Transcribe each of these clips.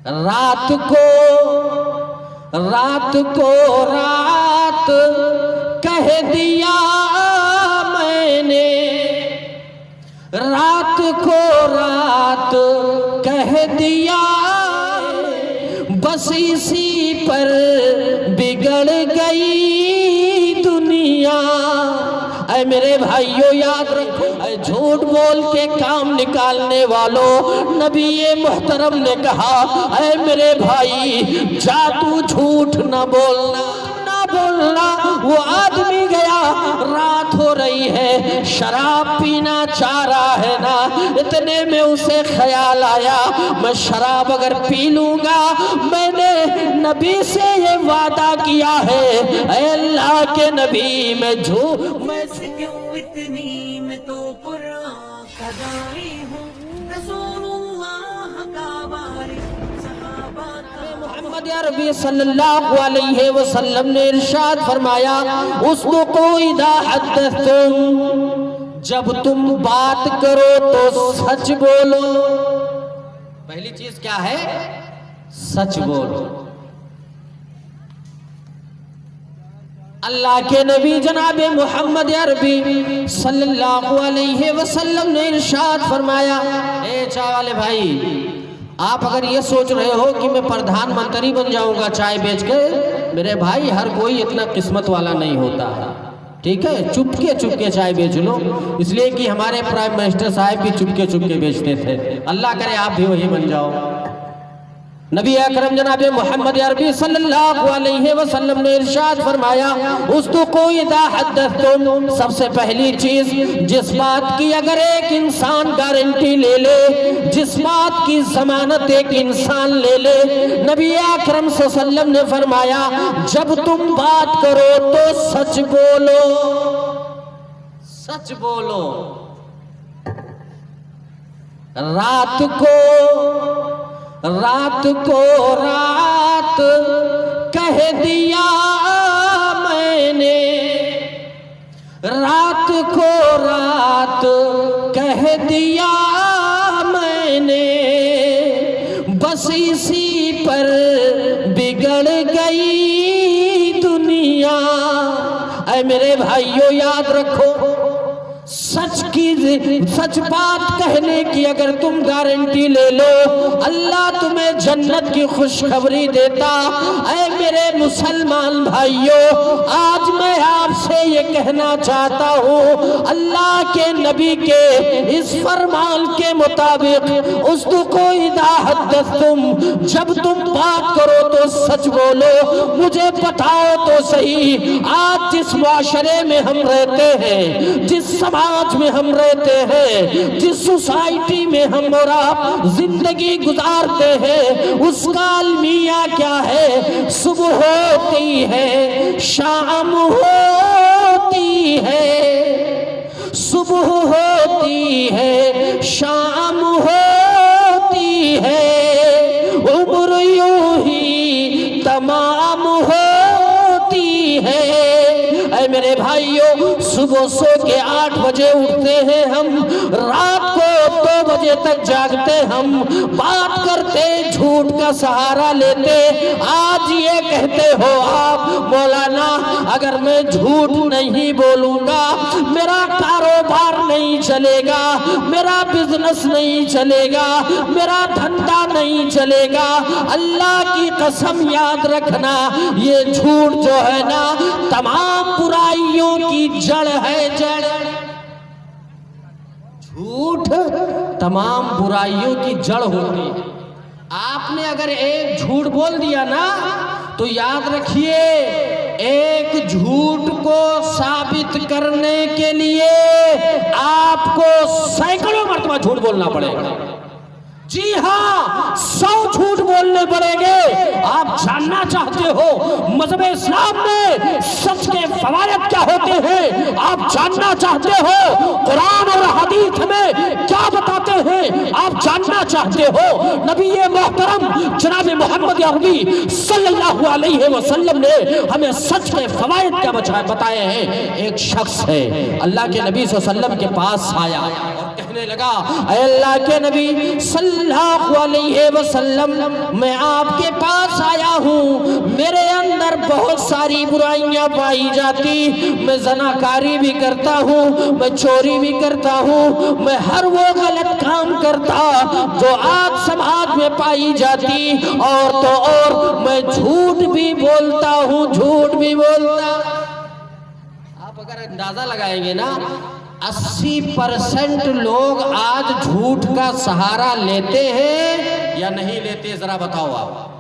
رات کو رات کہہ دیا میں نے، رات کو رات کہہ دیا، بس اسی پر بگڑ گئی دنیا۔ اے میرے بھائیو یاد رکھو، اے جھوٹ بول کے کام نکالنے والوں، نبی محترم نے کہا اے میرے بھائی جا تو جھوٹ نہ بولنا، وہ آدمی گیا، رات ہو رہی ہے، شراب پینا چاہ رہا ہے نا، اتنے میں اسے خیال آیا میں شراب اگر پی لوں گا، میں نے نبی سے یہ وعدہ کیا ہے، اے اللہ کے نبی میں کیوں اتنی میں تو قرآن کا داعی ہوں، رسول اللہ کا وارث صحابہ کا۔ محمد عربی صلی اللہ علیہ وسلم نے ارشاد فرمایا اصدقوا اذا حدثتم، جب تم بات کرو تو سچ بولو۔ پہلی چیز کیا ہے؟ سچ بولو۔ اللہ کے نبی جناب محمد عربی صلی اللہ علیہ وسلم نے ارشاد فرمایا، اے چائے والے بھائی، آپ اگر یہ سوچ رہے ہو کہ میں پردھان منتری بن جاؤں گا چائے بیچ کے، میرے بھائی ہر کوئی اتنا قسمت والا نہیں ہوتا ہے، ٹھیک ہے؟ چپکے چائے بیچ لو، اس لیے کہ ہمارے پرائم منسٹر صاحب بھی چپکے بیچتے تھے، اللہ کرے آپ بھی وہی بن جاؤ۔ نبی اکرم جناب محمد عربی صلی اللہ علیہ وسلم نے ارشاد فرمایا اصدقوا اذا حدثتم، سب سے پہلی چیز جس بات کی اگر ایک انسان گارنٹی لے لے، جس بات کی ضمانت ایک انسان لے لے، نبی اکرم صلی اللہ علیہ وسلم نے فرمایا جب تم بات کرو تو سچ بولو، سچ بولو۔ رات کو رات کہہ دیا میں نے، رات کو رات کہہ دیا میں نے، بس اسی پر بگڑ گئی دنیا۔ اے میرے بھائیو یاد رکھو، سچ بات کہنے کی اگر تم گارنٹی لے لو، اللہ تمہیں جنت کی خوشخبری دیتا۔ اے میرے مسلمان بھائیوں، آج میں آپ سے یہ کہنا چاہتا ہوں، اللہ کے نبی کے اس فرمان کے مطابق اصدقوا اذا حدثتم، جب تم بات کرو تو سچ بولو۔ مجھے بتاؤ تو صحیح، آج جس معاشرے میں ہم رہتے ہیں، جس سماج میں ہم رہتے ہیں، جس سوسائٹی میں ہم اور آپ زندگی گزارتے ہیں، اس کا المیہ کیا ہے؟ صبح ہوتی ہے شام ہوتی ہے، صبح ہوتی ہے شام ہوتی ہے، عمر یوں ہی تمام ہوتی ہے۔ اے میرے بھائیوں، صبح سو کے 8 بجے اٹھتے ہیں ہم، رات کو 2 بجے تک جاگتے ہم، بات کرتے جھوٹ کا سہارا لیتے۔ آج یہ کہتے ہو آپ مولانا اگر میں جھوٹ نہیں بولوں گا میرا کاروبار نہیں چلے گا، میرا بزنس نہیں چلے گا، میرا دھندا نہیں چلے گا۔ اللہ کی قسم یاد رکھنا، یہ جھوٹ جو ہے نا تمام برائیوں کی جڑ ہے، جڑ۔ جھوٹ تمام برائیوں کی جڑ ہوتی ہے۔ آپ نے اگر ایک جھوٹ بول دیا نا تو یاد رکھیے ایک جھوٹ کو ثابت کرنے کے لیے آپ کو سینکڑوں مرتبہ جھوٹ بولنا پڑے گا۔ جی ہاں، 100 جھوٹ بولنے پڑیں گے۔ آپ جاننا چاہتے ہو مذہب اسلام میں سچ کے فوائد کیا ہوتے ہیں؟ آپ جاننا چاہتے ہو قرآن اور حدیث میں کیا بتاتے ہیں؟ آپ جاننا چاہتے ہو نبی محترم جناب محمد عربی صلی اللہ علیہ وسلم نے ہمیں سچ کے فوائد کیا بتائے ہیں؟ ایک شخص ہے اللہ کے نبی صلی اللہ علیہ وسلم کے پاس آیا اور کہنے لگا اے اللہ کے نبی صلی اللہ علیہ وسلم میں آپ کے پاس آیا ہوں، میرے اندر بہت ساری برائیاں پائی جاتی، میں زناکاری بھی کرتا ہوں، میں چوری بھی کرتا ہوں، میں ہر وہ غلط کام کرتا جو آج سماج میں پائی جاتی، اور تو اور میں جھوٹ بھی بولتا ہوں، جھوٹ بھی بولتا۔ آپ اگر اندازہ لگائیں گے نا 80% لوگ آج جھوٹ کا سہارا لیتے ہیں یا نہیں لیتے؟ ذرا بتاؤ آپ،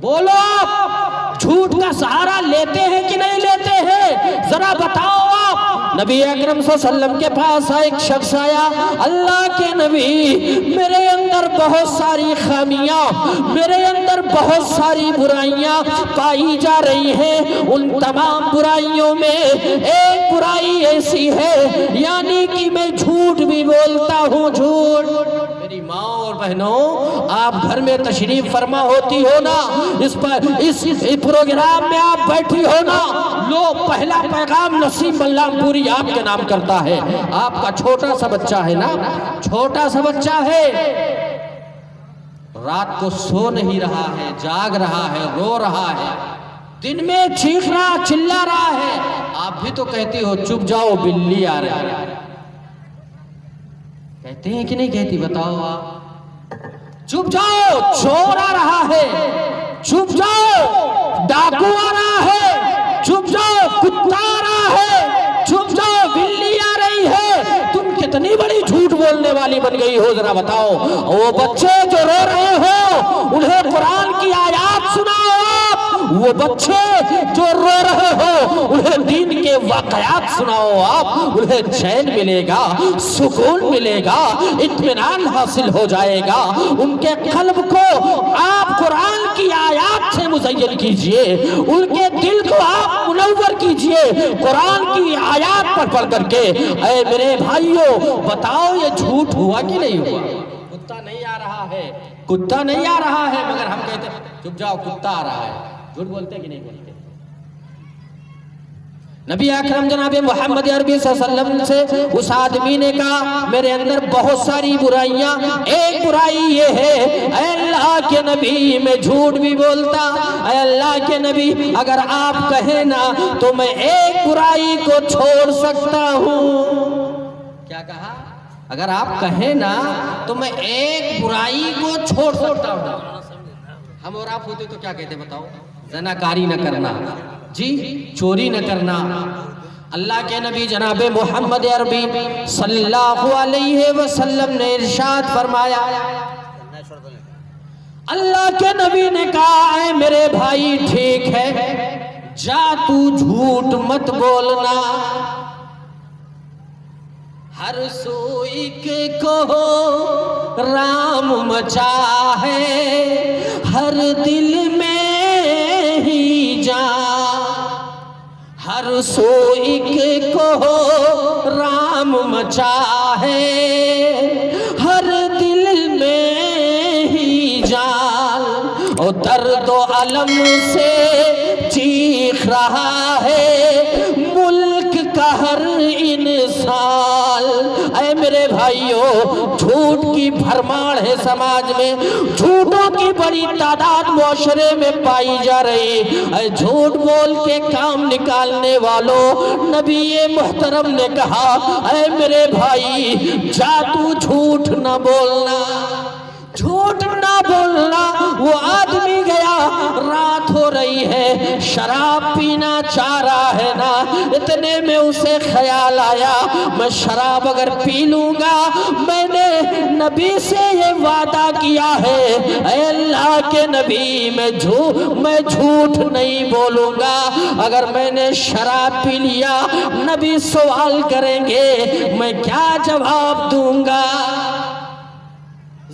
بولو آپ، جھوٹ کا سہارا لیتے ہیں کہ نہیں لیتے ہیں؟ ذرا بتاؤ آپ۔ نبی اکرم صلی اللہ علیہ وسلم کے پاس ایک شخص آیا، اللہ کے نبی میرے اندر بہت ساری خامیاں، میرے اندر بہت ساری برائیاں پائی جا رہی ہیں، ان تمام برائیوں میں ایک برائی ایسی ہے یعنی کہ میں جھوٹ بھی بولتا ہوں، جھوٹ۔ میری ماں اور بہنوں، آپ گھر میں تشریف فرما ہوتی ہو نا، اس پروگرام میں آپ بیٹھی ہو نا، لو پہلا پیغام نسیم اللہ پوری آپ کے نام کرتا ہے۔ آپ کا چھوٹا سا بچہ ہے نا، چھوٹا سا بچہ ہے، رات کو سو نہیں رہا ہے، جاگ رہا ہے، رو رہا ہے، دن میں چیخ رہا چلا رہا ہے، آپ بھی تو کہتی ہو چپ جاؤ بلی آ رہی ہے، کہتے ہیں کہ نہیں کہتی؟ بتاؤ آپ، چپ جاؤ چور آ رہا ہے، چپ جاؤ ڈاکو آ رہا ہے، چپ جاؤ کتا آ رہا ہے، چپ جاؤ بلی آ رہی ہے۔ تم کتنی بڑی جھوٹ بولنے والی بن گئی ہو، ذرا بتاؤ۔ وہ بچے جو رو رہے ہو انہیں قرآن کی آیات سناؤ آپ، وہ بچے جو رو رہے ہو انہیں دین کے واقعات سناؤ آپ، انہیں چین ملے گا، سکون ملے گا، اطمینان حاصل ہو جائے گا، ان کے قلب کو آپ قرآن کی آیات سے مزین کیجئے، ان کے دل کو آپ منور کیجئے قرآن کی آیات پر پڑھ کر کے۔ اے میرے بھائیوں بتاؤ یہ جھوٹ ہوا کہ نہیں ہوا؟ کتا نہیں آ رہا ہے، کتا نہیں آ رہا ہے، مگر ہم کہتے ہیں چپ جاؤ کتا آ رہا ہے، جھوٹ بولتے کہ نہیں بولتے؟ نبی اکرم جناب محمد عربی صلی اللہ علیہ وسلم سے اس آدمی نے کہا میرے اندر بہت ساری برائیاں، ایک برائی یہ ہے اے اللہ کے نبی میں جھوٹ بھی بولتا، اے اللہ کے نبی اگر آپ کہیں نا تو میں ایک برائی کو چھوڑ سکتا ہوں۔ کیا کہا؟ اگر آپ کہیں نا تو میں ایک برائی کو چھوڑ سکتا ہوں۔ ہم اور آپ ہوتے تو کیا کہتے بتاؤ؟ زناکاری نہ کرنا، جی چوری نہ کرنا۔ اللہ کے نبی جناب محمد عربی صلی اللہ علیہ وسلم نے ارشاد فرمایا، اللہ کے نبی نے کہا اے میرے بھائی ٹھیک ہے جا تو جھوٹ مت بولنا، ہر سوئی کے کو رام مچا ہے، ہر دل میں ہی جان، ہر سوئی کے کو رام مچا ہے، ہر دل میں ہی جان، اور درد و علم سے چیخ رہا ہے ملک کا ہر انسان۔ اے میرے بھائیوں جھوٹ کی بھرمار ہے سماج میں، جھوٹوں کی بڑی تعداد معاشرے میں پائی جا رہی۔ اے جھوٹ بول کے کام نکالنے والوں، نبی محترم نے کہا اے میرے بھائی جا تو جھوٹ نہ بولنا، جھوٹ نہ بولنا۔ وہ آدمی گیا، رات ہو رہی ہے، شراب پینا چاہ رہا ہے نا، اتنے میں اسے خیال آیا میں شراب اگر پی لوں گا، میں نے نبی سے یہ وعدہ کیا ہے اے اللہ کے نبی میں جھوٹ نہیں بولوں گا، اگر میں نے شراب پی لیا نبی سوال کریں گے میں کیا جواب دوں گا؟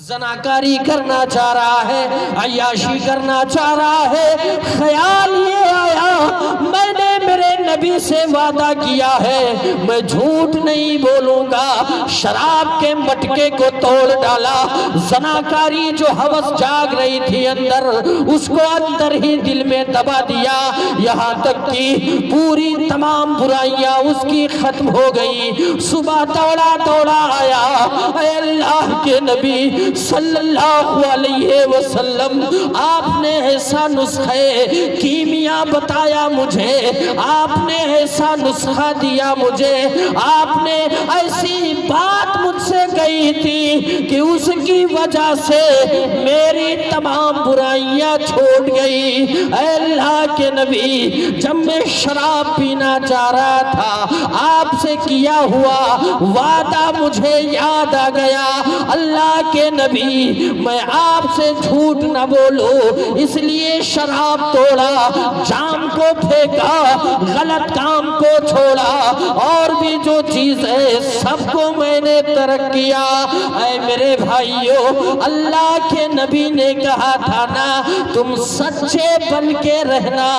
زناکاری کرنا چاہ رہا ہے، عیاشی کرنا چاہ رہا ہے، خیال یہ آیا میں نے میرے نبی سے وعدہ کیا ہے میں جھوٹ نہیں بولوں گا. شراب کے مٹکے کو توڑ ڈالا. زناکاری جو ہوس جاگ رہی تھی اندر, اس کو اندر ہی دل میں دبا دیا, یہاں تک کہ پوری تمام برائیاں اس کی ختم ہو گئی. صبح دوڑا دوڑا آیا, اے اللہ کے نبی صلی اللہ علیہ وسلم, آپ نے ایسا نسخہ کیمیا بتایا مجھے, آپ نے ایسا نسخہ دیا مجھے, آپ نے ایسی بات مجھ سے کہی تھی کہ اس کی وجہ سے میری تمام برائیاں چھوٹ گئی. اے اللہ کے نبی, جب میں شراب پینا چاہ رہا تھا, آپ سے کیا ہوا وعدہ مجھے یاد آ گیا. اللہ کے نبی, میں آپ سے جھوٹ نہ بولوں اس لیے شراب توڑا, جام کو پھینکا, غلط کام کو چھوڑا, اور بھی جو چیزیں سب کو میں نے ترک کیا. اے میرے بھائیو, اللہ کے نبی نے کہا تھا نا تم سچے بن کے رہنا.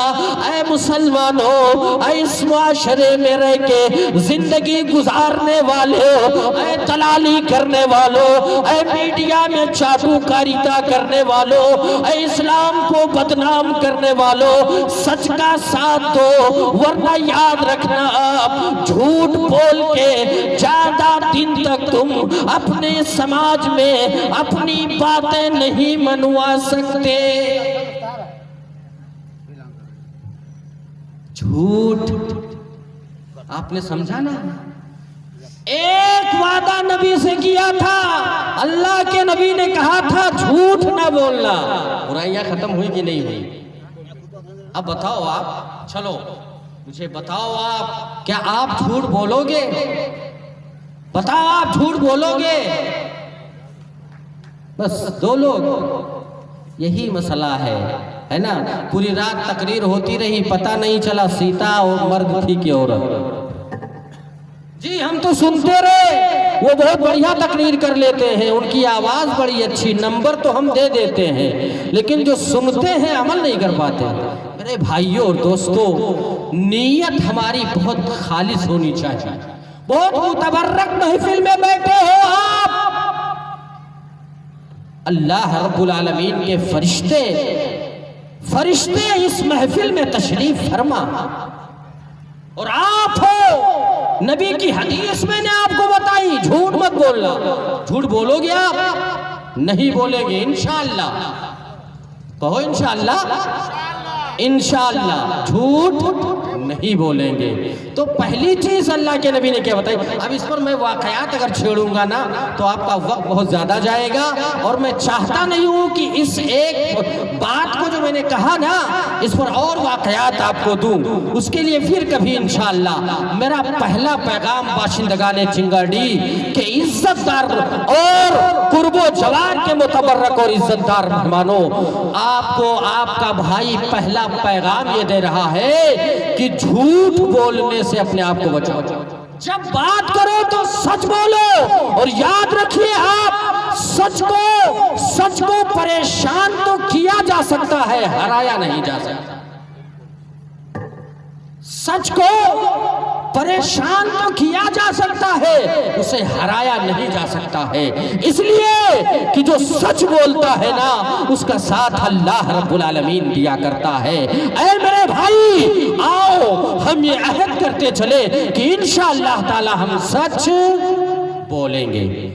اے مسلمانوں, اے اس معاشرے میں رہ کے زندگی گزارنے والوں, اے دلالی کرنے والوں, اے میڈیا میں چاٹو کاریتا کرنے والوں, اے اسلام کو بدنام کرنے والوں, سچ کا ساتھ دو, ورنہ یاد رکھنا آپ جھوٹ بول کے زیادہ دن تک تم اپنے سماج میں اپنی باتیں نہیں منوا سکتے. جھوٹ آپ نے سمجھا نا, ایک وعدہ نبی سے کیا تھا, اللہ کے نبی نے کہا تھا جھوٹ نہ بولنا. برائیاں ختم ہوئی کہ نہیں ہوئی؟ اب بتاؤ آپ, چلو مجھے بتاؤ آپ, کیا آپ جھوٹ بولو گے؟ بتاؤ آپ جھوٹ بولو گے؟ بس دو لوگ, یہی مسئلہ ہے نا. پوری رات تقریر ہوتی رہی, پتہ نہیں چلا سیتا اور مرد تھی کہ عورت. جی ہم تو سنتے رہے, وہ بہت بڑھیا تقریر کر لیتے ہیں, ان کی آواز بڑی اچھی, نمبر تو ہم دے دیتے ہیں, لیکن جو سنتے ہیں عمل نہیں کر پاتے. میرے بھائیوں اور دوستوں, نیت ہماری بہت خالص ہونی چاہیے. بہت متبرک محفل میں بیٹھے ہو آپ, اللہ رب العالمین کے فرشتے اس محفل میں تشریف فرما, اور آپ ہو, نبی کی حدیث میں نے آپ کو بتائی جھوٹ مت بولنا. جھوٹ بولو گے آپ؟ نہیں بولیں گے انشاءاللہ. کہو انشاءاللہ. انشاءاللہ جھوٹ نہیں بولیں گے. تو پہلی چیز اللہ کے نبی نے کیا بتائی. اب اس پر میں واقعات اگر چھیڑوں گا نا تو آپ کا وقت بہت زیادہ جائے گا, اور میں چاہتا نہیں ہوں کہ اس ایک بات کو جو میں نے کہا نا اس پر اور واقعات آپ کو دوں. اس کے لیے پھر کبھی انشاءاللہ. میرا پہلا پیغام باشندگان چنگاڑی کہ عزت دار اور قرب و جوار کے متبرک اور عزت دار مہمانوں, آپ کو آپ کا بھائی پہلا پیغام یہ دے رہا ہے کہ جھوٹ بولنے سے اپنے آپ کو بچاؤ. جب بات کرو تو سچ بولو, اور یاد رکھیے آپ سچ کو پریشان تو کیا جا سکتا ہے, ہرایا نہیں جا سکتا. سچ کو پریشان تو کیا جا سکتا ہے, اسے ہرایا نہیں جا سکتا ہے. اس لیے کہ جو سچ بولتا ہے نا اس کا ساتھ اللہ رب العالمین دیا کرتا ہے. اے میرے بھائی, آؤ ہم یہ عہد کرتے چلے کہ انشاءاللہ تعالی ہم سچ بولیں گے.